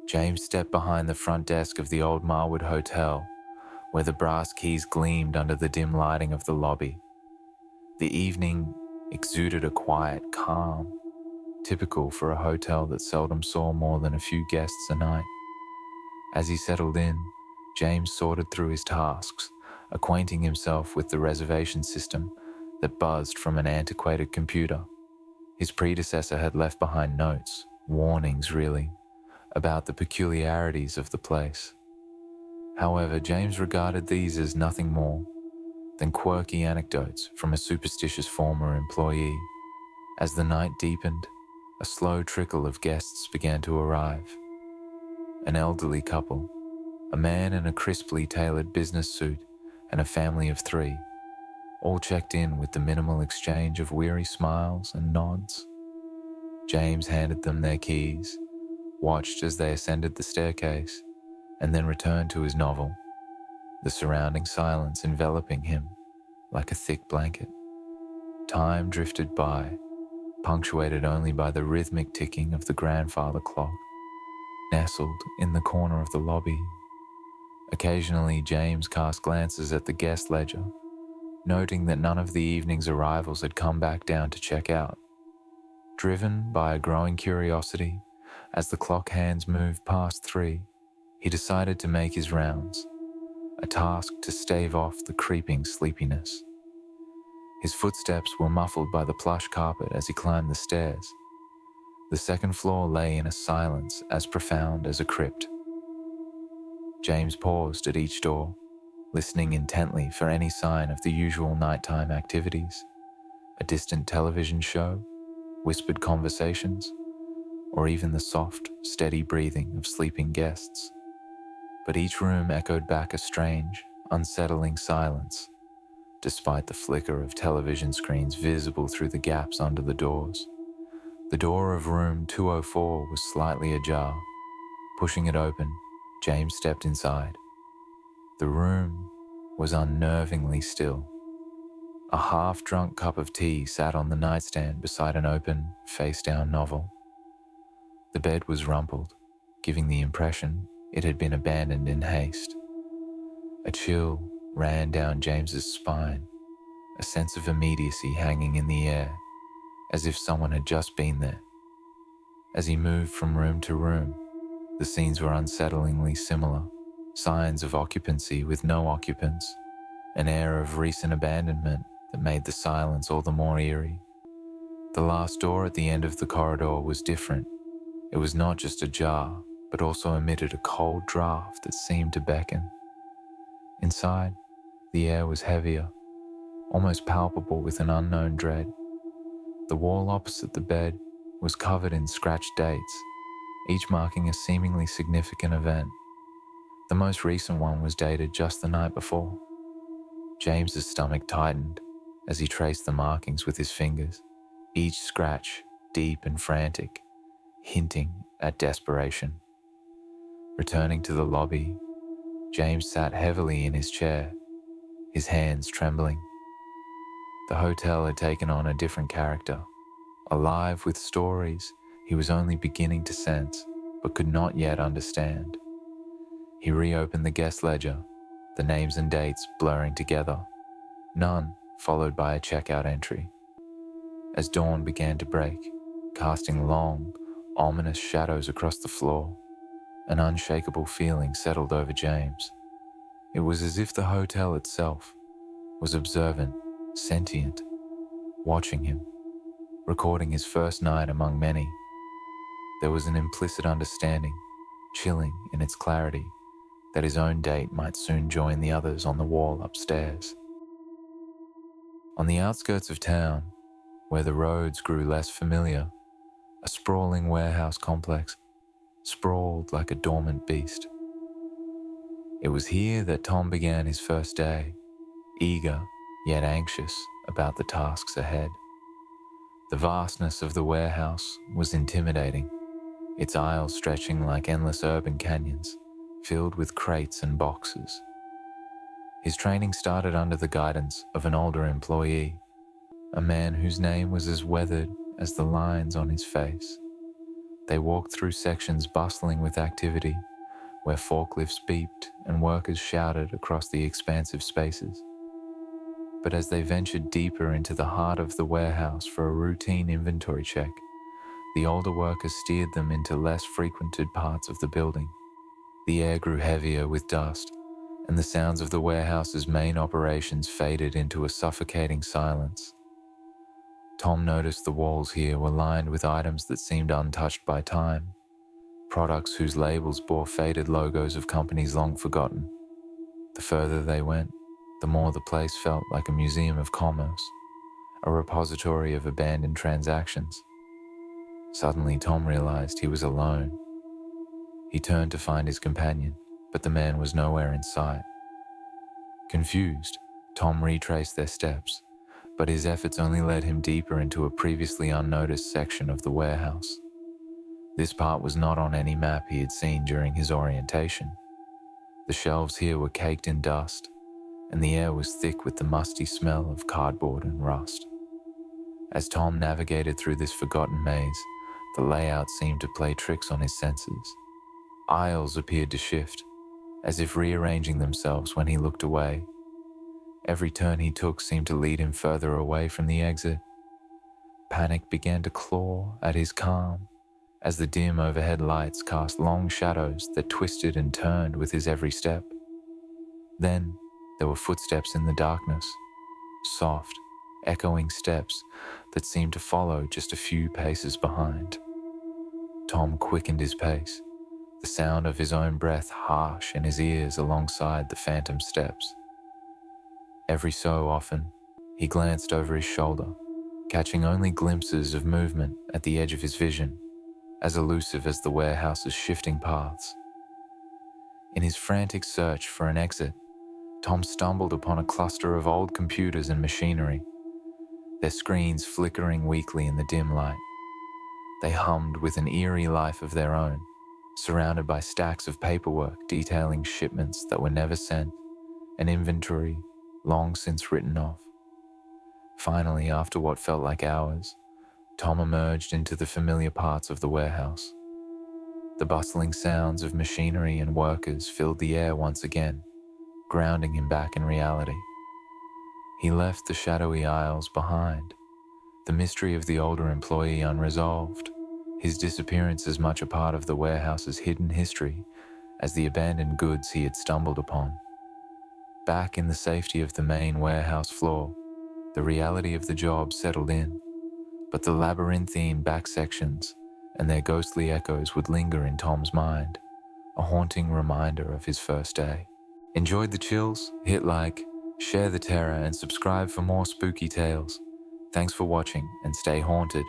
James stepped behind the front desk of the old Marwood Hotel, where the brass keys gleamed under the dim lighting of the lobby. The evening exuded a quiet calm, typical for a hotel that seldom saw more than a few guests a night. As he settled in, James sorted through his tasks, acquainting himself with the reservation system that buzzed from an antiquated computer. His predecessor had left behind notes, warnings really, about the peculiarities of the place. However, James regarded these as nothing more than quirky anecdotes from a superstitious former employee. As the night deepened, a slow trickle of guests began to arrive. An elderly couple, a man in a crisply tailored business suit, and a family of 3, all checked in with the minimal exchange of weary smiles and nods. James handed them their keys, watched as they ascended the staircase, and then returned to his novel, the surrounding silence enveloping him like a thick blanket. Time drifted by, punctuated only by the rhythmic ticking of the grandfather clock, nestled in the corner of the lobby. Occasionally, James cast glances at the guest ledger, noting that none of the evening's arrivals had come back down to check out. Driven by a growing curiosity, as the clock hands moved past 3, he decided to make his rounds, a task to stave off the creeping sleepiness. His footsteps were muffled by the plush carpet as he climbed the stairs. The second floor lay in a silence as profound as a crypt. James paused at each door, listening intently for any sign of the usual nighttime activities, a distant television show, whispered conversations, or even the soft, steady breathing of sleeping guests. But each room echoed back a strange, unsettling silence, despite the flicker of television screens visible through the gaps under the doors. The door of room 204 was slightly ajar. Pushing it open, James stepped inside. The room was unnervingly still. A half-drunk cup of tea sat on the nightstand beside an open, face-down novel. The bed was rumpled, giving the impression it had been abandoned in haste. A chill ran down James's spine, a sense of immediacy hanging in the air, as if someone had just been there. As he moved from room to room, the scenes were unsettlingly similar, signs of occupancy with no occupants, an air of recent abandonment that made the silence all the more eerie. The last door at the end of the corridor was different. It was not just ajar, but also emitted a cold draft that seemed to beckon. Inside, the air was heavier, almost palpable with an unknown dread. The wall opposite the bed was covered in scratched dates, each marking a seemingly significant event. The most recent one was dated just the night before. James's stomach tightened as he traced the markings with his fingers, each scratch deep and frantic, hinting at desperation. Returning to the lobby, James sat heavily in his chair, his hands trembling. The hotel had taken on a different character, alive with stories he was only beginning to sense but could not yet understand. He reopened the guest ledger, the names and dates blurring together, none followed by a checkout entry. As dawn began to break, casting long, ominous shadows across the floor, an unshakable feeling settled over James. It was as if the hotel itself was observant, sentient, watching him, recording his first night among many. There was an implicit understanding, chilling in its clarity, that his own date might soon join the others on the wall upstairs. On the outskirts of town, where the roads grew less familiar, a sprawling warehouse complex sprawled like a dormant beast. It was here that Tom began his first day, eager yet anxious about the tasks ahead. The vastness of the warehouse was intimidating, its aisles stretching like endless urban canyons, filled with crates and boxes. His training started under the guidance of an older employee, a man whose name was as weathered as the lines on his face. They walked through sections bustling with activity, where forklifts beeped and workers shouted across the expansive spaces. But as they ventured deeper into the heart of the warehouse for a routine inventory check, the older workers steered them into less frequented parts of the building. The air grew heavier with dust, and the sounds of the warehouse's main operations faded into a suffocating silence. Tom noticed the walls here were lined with items that seemed untouched by time, products whose labels bore faded logos of companies long forgotten. The further they went, the more the place felt like a museum of commerce, a repository of abandoned transactions. Suddenly, Tom realized he was alone. He turned to find his companion, but the man was nowhere in sight. Confused, Tom retraced their steps, but his efforts only led him deeper into a previously unnoticed section of the warehouse. This part was not on any map he had seen during his orientation. The shelves here were caked in dust, and the air was thick with the musty smell of cardboard and rust. As Tom navigated through this forgotten maze, the layout seemed to play tricks on his senses. Aisles appeared to shift, as if rearranging themselves when he looked away. Every turn he took seemed to lead him further away from the exit. Panic began to claw at his calm, as the dim overhead lights cast long shadows that twisted and turned with his every step. Then there were footsteps in the darkness, soft, echoing steps that seemed to follow just a few paces behind. Tom quickened his pace, the sound of his own breath harsh in his ears alongside the phantom steps. Every so often, he glanced over his shoulder, catching only glimpses of movement at the edge of his vision, as elusive as the warehouse's shifting paths. In his frantic search for an exit, Tom stumbled upon a cluster of old computers and machinery, their screens flickering weakly in the dim light. They hummed with an eerie life of their own, surrounded by stacks of paperwork detailing shipments that were never sent, an inventory long since written off. Finally, after what felt like hours, Tom emerged into the familiar parts of the warehouse. The bustling sounds of machinery and workers filled the air once again, grounding him back in reality. He left the shadowy aisles behind, the mystery of the older employee unresolved, his disappearance as much a part of the warehouse's hidden history as the abandoned goods he had stumbled upon. Back in the safety of the main warehouse floor, the reality of the job settled in, but the labyrinthine back sections and their ghostly echoes would linger in Tom's mind, a haunting reminder of his first day. Enjoyed the chills? Hit like, share the terror, and subscribe for more spooky tales. Thanks for watching, and stay haunted.